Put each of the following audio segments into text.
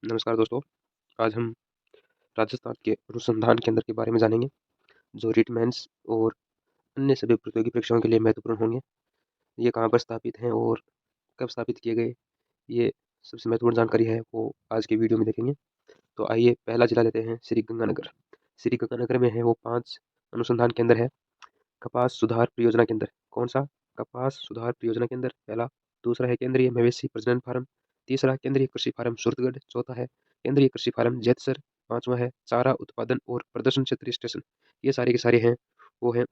नमस्कार दोस्तों। आज हम राजस्थान के अनुसंधान केंद्र के बारे में जानेंगे, जो रिट मेंस और अन्य सभी प्रतियोगी परीक्षाओं के लिए महत्वपूर्ण होंगे। ये कहाँ पर स्थापित हैं और कब स्थापित किए गए, ये सबसे महत्वपूर्ण जानकारी है वो आज की वीडियो में देखेंगे। तो आइए पहला जिला लेते हैं श्री गंगानगर। श्री गंगानगर में है वो 5 अनुसंधान केंद्र है। कपास सुधार परियोजना केंद्र, कौन सा? कपास सुधार परियोजना केंद्र पहला। दूसरा है केंद्रीय मवेशी प्रजनन फार्म। तीसरा केंद्रीय कृषि फार्म सूरतगढ़। चौथा है केंद्रीय कृषि फार्म जैतसर। पांचवा है चारा उत्पादन और प्रदर्शन क्षेत्रीय स्टेशन। ये सारे के सारे हैं वो है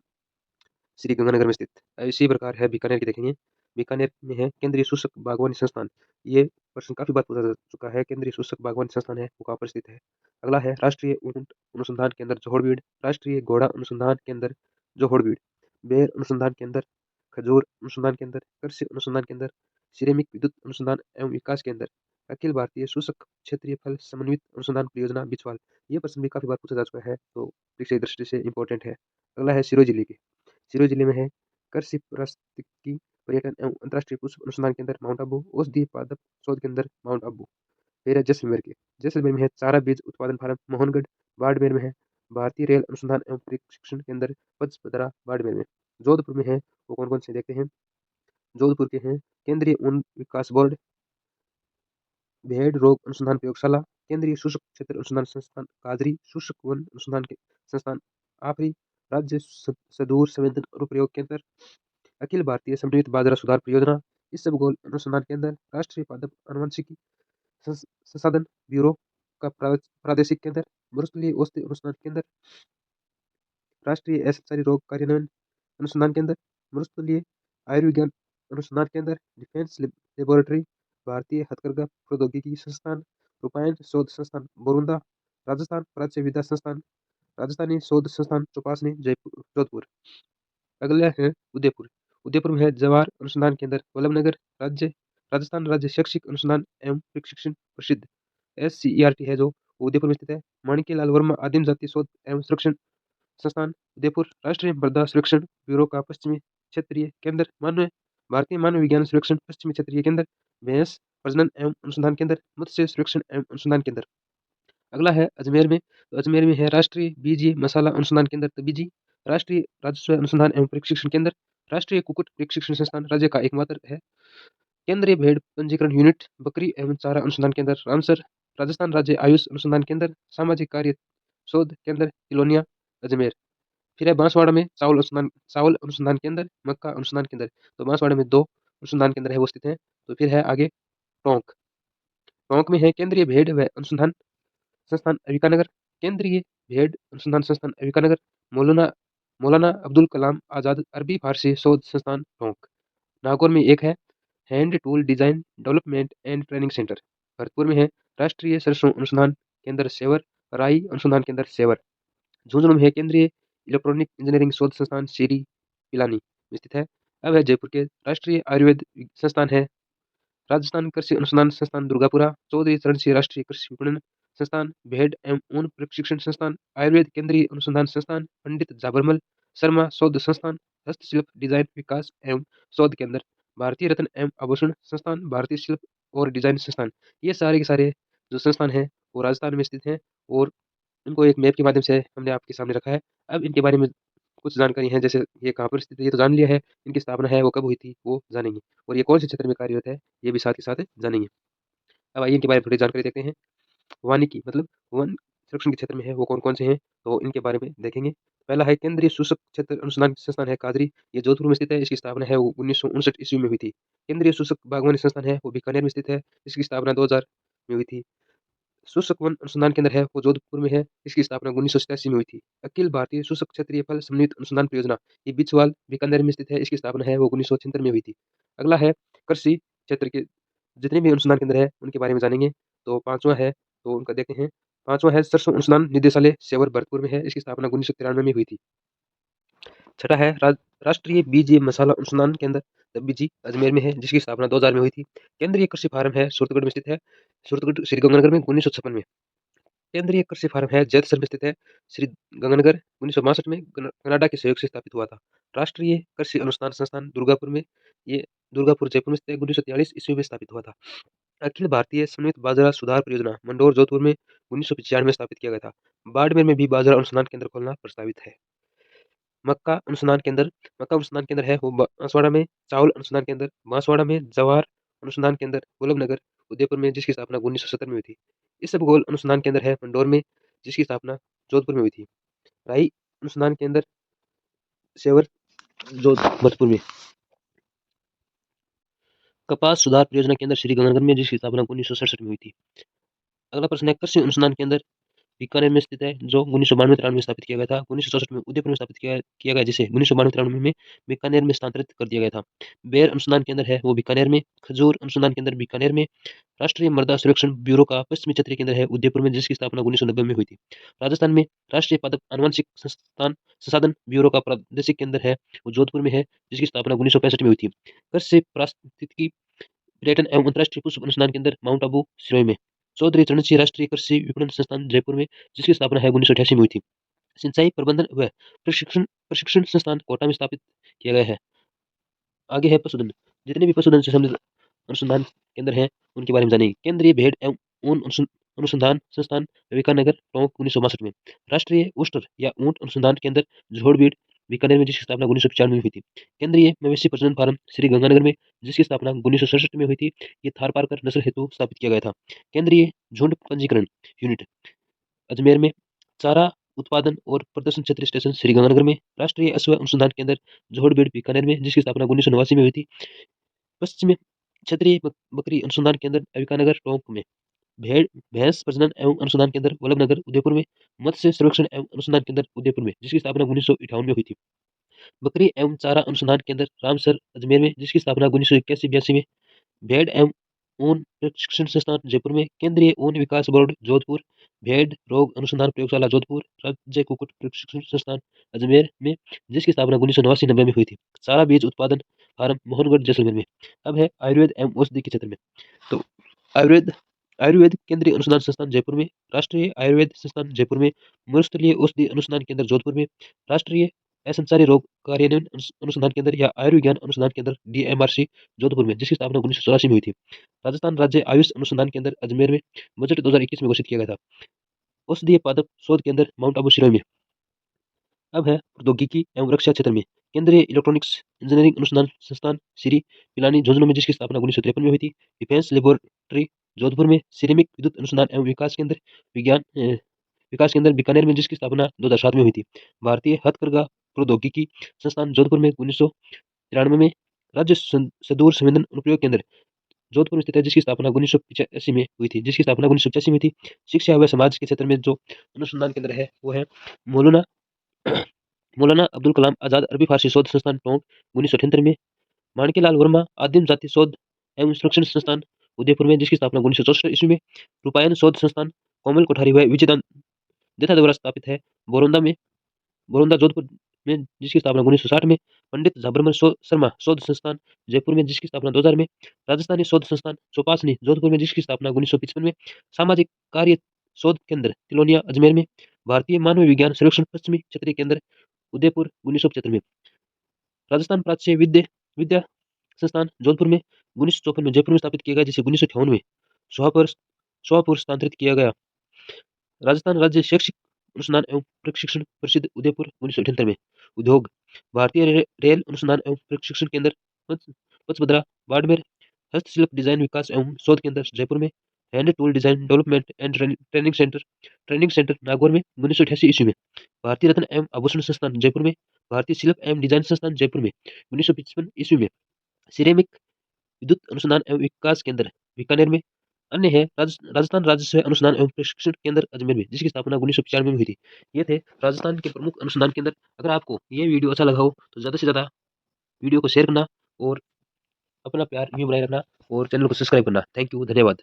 श्री गंगानगर में स्थित। इसी प्रकार है बीकानेर की देखेंगे। बीकानेर में है केंद्रीय शुष्क बागवानी संस्थान। ये प्रश्न काफी बार पूछा जा चुका है, केंद्रीय शुष्क बागवानी संस्थान है वो कहाँ पर स्थित है। अगला है राष्ट्रीय ऊंट अनुसंधान केंद्र जोहड़बीड़। राष्ट्रीय घोड़ा अनुसंधान केंद्र जोहड़बीड़। बेर अनुसंधान केंद्र, खजूर अनुसंधान केंद्र, कृषि अनुसंधान केंद्र, सिरेमिक विद्युत अनुसंधान एवं विकास केंद्र, अखिल भारतीय शुष्क क्षेत्रीय फल समन्वित अनुसंधान परियोजना बिछवाल। ये प्रश्न भी काफी बार पूछा जा चुका है, तो परीक्षा की दृष्टि से इंपॉर्टेंट है। अगला है सिरोही जिले की। सिरोही जिले में है कृषि पारिस्थितिकी पर्यटन एवं अंतर्राष्ट्रीय पुष्प अनुसंधान केंद्र माउंट आबू। औषधि पादप शोध केंद्र माउंट आबू। फिर है जैसलमेर के। जैसलमेर में है चारा बीज उत्पादन फार्म मोहनगढ़। बाड़मेर में है भारतीय रेल अनुसंधान एवं प्रशिक्षण केंद्र पचपदरा बाड़मेर में। जोधपुर में है वो कौन कौन से देखते हैं। जोधपुर के हैं केंद्रीय ऊन विकास बोर्ड, भेड़ रोग अनुसंधान प्रयोगशाला, केंद्रीय शुष्क क्षेत्र अनुसंधान संस्थान कादरी, शुष्क वन अनुसंधान के संस्थान आफरी, राज्य सदूर संवेदन अनुप्रयोग केंद्र, अखिल भारतीय समन्वित बाजरा सुधार परियोजना, इसबगोल अनुसंधान केंद्र, राष्ट्रीय पादप आनुवंशिकी संसाधन ब्यूरो का प्रादेशिक केंद्र, मरुस्थलीय औषधि अनुसंधान केंद्र, राष्ट्रीय एसएसआई रोग कार्यान्वयन अनुसंधान केंद्र, मरुस्थलीय आयुर्विज्ञान अनुसंधान केंद्र, डिफेंस लेबोरेटरी, भारतीय हथकरघा प्रौद्योगिकी संस्थान, रूपायन शोध संस्थान बोरुंदा, राजस्थान राज्य विद्या संस्थान, राजस्थानी शोध संस्थान चौपासनी जयपुर जोधपुर। अगला है उदयपुर। उदयपुर में है जवाहर अनुसंधान केंद्र वल्लभनगर। राज्य राजस्थान राज्य शैक्षिक अनुसंधान एवं प्रशिक्षण प्रसिद्ध SCERT है जो उदयपुर में स्थित है। माणिक्यलाल वर्मा आदिम जाति शोध एवं संरक्षण संस्थान उदयपुर। राष्ट्रीय मृदा संरक्षण ब्यूरो का पश्चिमी क्षेत्रीय केंद्र मानव भारतीय मानव विज्ञान संरक्षण पश्चिमी क्षेत्रीय केंद्र भैंस प्रजनन एवं अनुसंधान केंद्र मत्स्य संरक्षण एवं अनुसंधान केंद्र। अगला है अजमेर में। तो अजमेर में है राष्ट्रीय बीजीय मसाला अनुसंधान केंद्र तबीजी, राष्ट्रीय राजस्व अनुसंधान एवं प्रशिक्षण केंद्र, राष्ट्रीय कुक्कुट प्रशिक्षण संस्थान राज्य का एकमात्र है, केंद्रीय भेड़ पंजीकरण यूनिट, बकरी एवं चारा अनुसंधान केंद्र रामसर, राजस्थान राज्य आयुष अनुसंधान केंद्र, सामाजिक कार्य शोध केंद्र तिलोनिया अजमेर। फिर है बांसवाड़ा में चावल अनुसंधान केंद्र, मक्का अनुसंधान केंद्र। तो बांसवाड़ा में 2 अनुसंधान केंद्र है वो स्थित है। तो फिर है आगे टोंक। टोंक में है केंद्रीय भेड़ व अनुसंधान संस्थान अविकानगर, केंद्रीय भेड़ अनुसंधान संस्थान अविकानगर, मौलाना मौलाना अब्दुल कलाम आजाद अरबी फारसी शोध संस्थान टोंक। नागौर में एक है hand tool design development and training centre. Bharatpur में है राष्ट्रीय सरसों अनुसंधान केंद्र सेवर, राई अनुसंधान केंद्र सेवर। झुंझुनू में है केंद्रीय इलेक्ट्रॉनिक इंजीनियरिंग शोध संस्थान श्री पिलानी में स्थित है। अब है जयपुर के राष्ट्रीय आयुर्वेद संस्थान है राजस्थान कृषि अनुसंधान संस्थान दुर्गापुरा, चौधरी चरण सिंह राष्ट्रीय कृषि विपणन संस्थान, भेड़ एवं ऊन प्रशिक्षण संस्थान, आयुर्वेद केंद्रीय अनुसंधान संस्थान, पंडित जाबरमल शर्मा शोध संस्थान, हस्तशिल्प डिजाइन विकास एवं शोध केंद्र, भारतीय रत्न एवं आभूषण संस्थान, भारतीय शिल्प और डिजाइन संस्थान। ये सारे के सारे जो संस्थान हैं वो राजस्थान में स्थित हैं और इनको एक मैप के माध्यम से हमने आपके सामने रखा है। अब इनके बारे में कुछ जानकारी है, जैसे ये कहाँ पर स्थित है ये तो जान लिया है, इनकी स्थापना है वो कब हुई थी वो जानेंगे, और ये कौन से क्षेत्र में कार्यरत है ये भी साथ ही साथ जानेंगे। अब आइए इनके बारे में थोड़ी जानकारी देखते हैं। वानिकी मतलब वन संरक्षण के क्षेत्र में है वो कौन कौन से हैं, तो इनके बारे में देखेंगे। पहला है केंद्रीय शुष्क क्षेत्र अनुसंधान संस्थान है कादरी, ये जोधपुर में स्थित है। इसकी स्थापना है वो 1959 ईस्वी में हुई थी। केंद्रीय शुष्क बागवानी संस्थान है वो बीकानेर में स्थित है। इसकी स्थापना 2000 में हुई थी। शुष्क वन अनुसंधान केंद्र है वो जोधपुर में है। इसकी स्थापना 1987 में हुई थी। अखिल भारतीय शुष्क क्षेत्रीय फल समन्वित अनुसंधान परियोजना, ये बिछवाल बीकानेर में स्थित है। इसकी स्थापना है वो 1976 में हुई थी। अगला है कृषि क्षेत्र के जितने भी अनुसंधान केंद्र है उनके बारे में जानेंगे। तो पांचवा है तो उनका देखते हैं। पांचवा है सरसों अनुसंधान निदेशालय सेवर भरतपुर में है। इसकी स्थापना 1993 में हुई थी। छठा है राष्ट्रीय बीज मसाला अनुसंधान केंद्र बीजी अजमेर में है, जिसकी स्थापना 2000 में हुई थी। केंद्रीय कृषि फार्म है सूरतगढ़ में स्थित है। सूरतगढ़ श्रीगंगानगर में 1956 में। केंद्रीय कृषि फार्म है जैतसर में स्थित है। श्री गंगानगर 1962 में कनाडा के सहयोग से स्थापित हुआ था। राष्ट्रीय कृषि अनुसंधान संस्थान दुर्गापुर में, ये दुर्गापुर जयपुर में स्थित है। 1943 ईस्वी में स्थापित हुआ था। अखिल भारतीय समन्वित बाजरा सुधार परियोजना मंडोर जोधपुर में 1995 में स्थापित किया गया था। बाड़मेर में भी बाजरा अनुसंधान केंद्र खोलना प्रस्तावित है। मक्का अनुसंधान केंद्र मक्का अनुसंधान केंद्र है वो बांसवाड़ा में। चावल अनुसंधान केंद्र बांसवाड़ा में। जवाहर अनुसंधान केंद्र वल्लभनगर उदयपुर में, जिसकी स्थापना 1970 में हुई थी। इसबगोल अनुसंधान केंद्र है मंडौर में, जिसकी स्थापना जोधपुर में हुई थी। राई अनुसंधान केंद्र सेवर जोधपुर में। कपास सुधार परियोजना केंद्र श्री गंगानगर में, जिसकी स्थापना 1967 में हुई थी। अगला प्रश्न है, कृषि अनुसंधान केंद्र बीकानेर में स्थित है, जो 1992-93 में स्थापित किया गया था। 1964 में उदयपुर में स्थापित किया गया, जिसे 1992-93 में बीकानेर में स्थानांतरित कर दिया गया था। बेर अनुसंधान केंद्र है वो बीकानेर में। खजूर अनुसंधान केंद्र बीकानेर में। राष्ट्रीय मृदा सर्वेक्षण ब्यूरो का पश्चिमी क्षेत्रीय केंद्र है उदयपुर में, जिसकी स्थापना 1990 में हुई थी। राजस्थान में राष्ट्रीय पादप आनुवंशिक संसाधन ब्यूरो का प्रादेशिक केंद्र है वो जोधपुर में है, जिसकी स्थापना 1965 में हुई थी। कृषि पारिस्थितिकी पर्यटन एवं अंतर्राष्ट्रीय पुष्प अनुसंधान केंद्र माउंट आबू सिरोही में। चौधरी चरण सिंह राष्ट्रीय कृषि विपणन संस्थान जयपुर में, जिसकी स्थापना है 1988 में हुई थी। सिंचाई प्रबंधन व प्रशिक्षण संस्थान कोटा में स्थापित किया गया है। आगे है पशुधन। जितने भी पशुधन से संबंधित अनुसंधान केंद्र हैं उनके बारे में जानेंगे। केंद्रीय भेड़ एवं ऊन अनुसंधान संस्थान बीकानेर टोंक 1962 में। राष्ट्रीय उस्टर या ऊंट अनुसंधान केंद्र झोड़बीड़ बीकानेर में, जिसकी स्थापना 1995 में हुई थी। केंद्रीय मवेशी प्रजनन फार्म श्री गंगानगर में, जिसकी स्थापना 1967 में हुई थी। ये थारपारकर नस्ल हेतु स्थापित किया गया था। केंद्रीय झुंड पंजीकरण यूनिट अजमेर में। चारा उत्पादन और प्रदर्शन क्षेत्र स्टेशन श्रीगंगानगर में। राष्ट्रीय अश्व अनुसंधान केंद्र जोहड़बीड़ बीकानेर में, जिसकी स्थापना 1989 में हुई थी। पश्चिम क्षेत्रीय बकरी अनुसंधान केंद्र बीकानेर टोंक में। भेड़ भैंस प्रजनन एवं अनुसंधान केंद्र वल्लभनगर उदयपुर में। मत्स्य संरक्षण एवं अनुसंधान केंद्र उदयपुर में, जिसकी स्थापना 1958 में हुई थी। बकरी एवं चारा अनुसंधान केंद्र रामसर अजमेर में, जिसकी स्थापना 1981-82 में। भेड़ एवं ऊन प्रशिक्षण संस्थान जयपुर में। केंद्रीय ऊन विकास बोर्ड जोधपुर। भेड़ रोग अनुसंधान प्रयोगशाला जोधपुर। राज्य कुक्कुट प्रशिक्षण संस्थान अजमेर में, जिसकी स्थापना 1989-90 में हुई थी। चारा बीज उत्पादन फार्म मोहनगढ़ जैसलमेर में। अब है आयुर्वेद एवं औषधि के क्षेत्र में। तो आयुर्वेद आयुर्वेद केंद्रीय अनुसंधान संस्थान जयपुर में। राष्ट्रीय आयुर्वेद संस्थान जयपुर में। मरुस्थलीय औषधि अनुसंधान केंद्र जोधपुर में। राष्ट्रीय असंचारी रोग कार्यान्वयन अनुसंधान केंद्र या आयुर्विज्ञान अनुसंधान केंद्र DMRC जोधपुर में, जिसकी स्थापना 1984 में हुई थी। राजस्थान राज्य आयुष अनुसंधान केंद्र अजमेर में बजट 2021 में घोषित किया गया था। औषधीय पादप शोध केंद्र माउंट आबू सिरोही में। अब है प्रौद्योगिकी एवं रक्षा क्षेत्र में। केंद्रीय इलेक्ट्रॉनिक्स इंजीनियरिंग अनुसंधान संस्थान श्री पिलानी झुंझुनू में, जिसकी स्थापना 1953 में हुई थी। डिफेंस लेबोरेटरी जोधपुर में। सिरेमिक विद्युत अनुसंधान एवं विकास केंद्र बीकानेर में, जिसकी स्थापना 2007 में हुई थी। भारतीय हथकरघा प्रौद्योगिकी संस्थान जोधपुर में 1993 में। राज्य सुदूर संवेदन अनुप्रयोग केंद्र जोधपुर में स्थित है, जिसकी स्थापना 1985 में हुई थी। में थी। शिक्षा व समाज के क्षेत्र में जो अनुसंधान केंद्र है वो है मौलाना मौलाना अब्दुल कलाम आजाद अरबी फारसी शोध संस्थान टोंक 1978 में। माणिक्यलाल वर्मा आदिम जाति शोध एवं संरक्षण संस्थान उदयपुर में, जिसकी स्थापना 1964 ईस्वी में। रूपायन शोध संस्थान कोमल कोठारी व विजयदान देथा द्वारा स्थापित है बोरंदा जोधपुर में, जिसकी स्थापना 1960 में। पंडित झाबरमन शर्मा शोध संस्थान जयपुर में, जिसकी स्थापना 2000 में। राजस्थानी शोध संस्थान चौपासनी जोधपुर में, जिसकी स्थापना 1955 में। सामाजिक कार्य शोध केंद्र तिलोनिया अजमेर में। भारतीय मानव विज्ञान सर्वेक्षण पश्चिमी क्षेत्रीय केंद्र उदयपुर 1975 में। राजस्थान प्राच्य विद्या संस्थान जोधपुर में 1954 में। जयपुर में स्थापित किया गया, जिसे 1958 में सोहापुर स्थानांतरित किया गया। राजस्थान राज्य शैक्षिक अनुसंधान एवं प्रशिक्षण परिषद उदयपुर 1978 में। उद्योग भारतीय रेल अनुसंधान एवं प्रशिक्षण केंद्र पचबदरा बाड़मेर। हस्तशिल्प डिजाइन विकास एवं शोध केंद्र जयपुर में। Hand tool design development and training centre Nagaur में 1988 ईस्वी में। भारतीय रत्न एवं आभूषण संस्थान जयपुर में। भारतीय शिल्प एवं डिजाइन संस्थान जयपुर में 1955 ईस्वी में। सिरेमिक विद्युत अनुसंधान एवं विकास केंद्र बीकानेर में। अन्य है राजस्थान राजस्व अनुसंधान एवं प्रशिक्षण केंद्र अजमेर में, जिसकी स्थापना 1995 में हुई थी। ये थे राजस्थान के प्रमुख अनुसंधान केंद्र। अगर आपको ये वीडियो अच्छा लगा हो तो ज़्यादा से ज़्यादा वीडियो को शेयर करना और अपना प्यार यूं बनाए रखना और चैनल को सब्सक्राइब करना। थैंक यू, धन्यवाद।